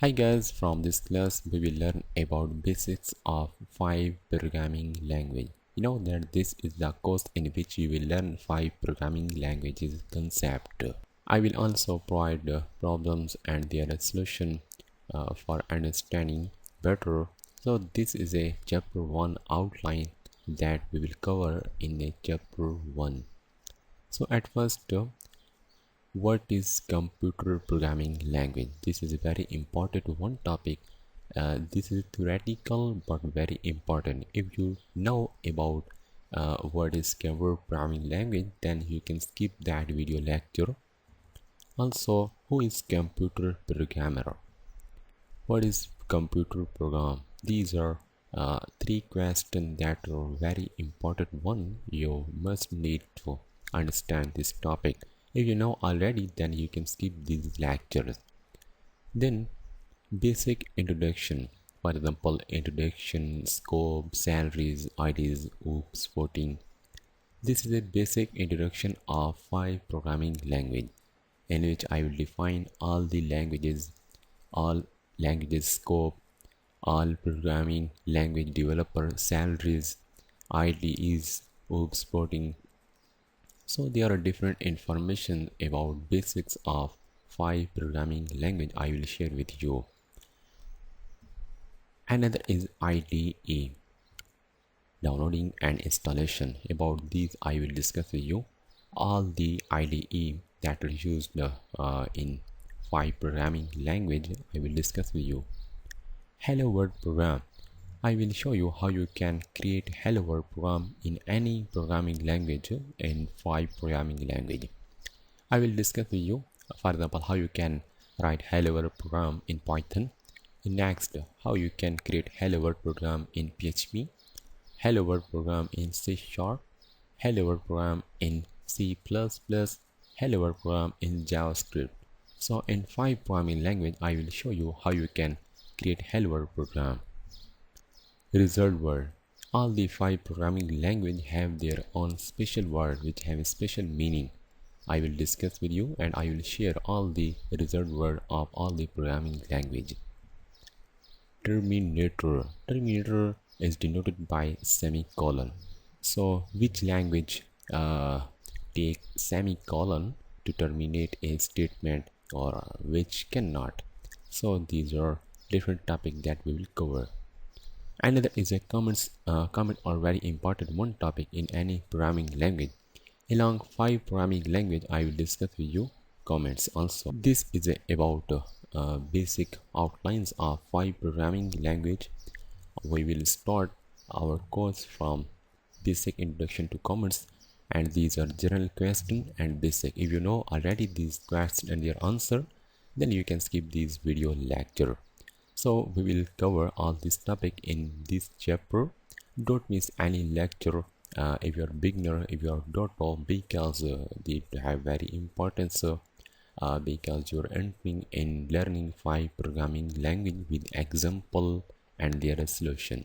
Hi guys, from this class we will learn about basics of 5 programming language. You know that this is the course in which you will learn 5 programming languages concept. I will also provide problems and their solution for understanding better. So this is a chapter 1 outline that we will cover in a chapter 1. So at first, what is computer programming language? This is a very important one topic. This is theoretical but very important. If you know about what is computer programming language, then you can skip that video lecture. Also, who is computer programmer? What is computer program? These are three questions that are very important one. You must need to understand this topic. If you know already, then you can skip these lectures. Then basic introduction. For example, introduction, scope, salaries, IDs, OOPS, voting. This is a basic introduction of 5 programming language, in which I will define all the languages, all languages scope, all programming language developer salaries, IDEs, OOPS, voting. So there are different information about basics of 5 programming language I will share with you. Another is IDE, downloading and installation. About these I will discuss with you. All the IDE that are used in 5 programming language I will discuss with you. Hello World program. I will show you how you can create Hello World program in any programming language in 5 programming language. I will discuss with you, for example, how you can write Hello World program in Python. Next, how you can create Hello World program in PHP, Hello World program in C#, Hello World program in C++, Hello World program in JavaScript. So in 5 programming language, I will show you how you can create Hello World program. Result word. All the 5 programming language have their own special word which have a special meaning. I will discuss with you and I will share all the result word of all the programming language. Terminator. Terminator is denoted by semicolon. So which language take semicolon to terminate a statement or which cannot? So these are different topics that we will cover. Another is a comment or very important one topic in any programming language. Along 5 programming language I will discuss with you comments also. This is about basic outlines of 5 programming language. We will start our course from basic introduction to comments, and these are general question and basic. If you know already these questions and their answer, then you can skip this video lecture. So we will cover all this topic in this chapter. Don't miss any lecture if you are beginner, if you are .o, because they have very importance because you are entering in learning 5 programming language with example and their solution.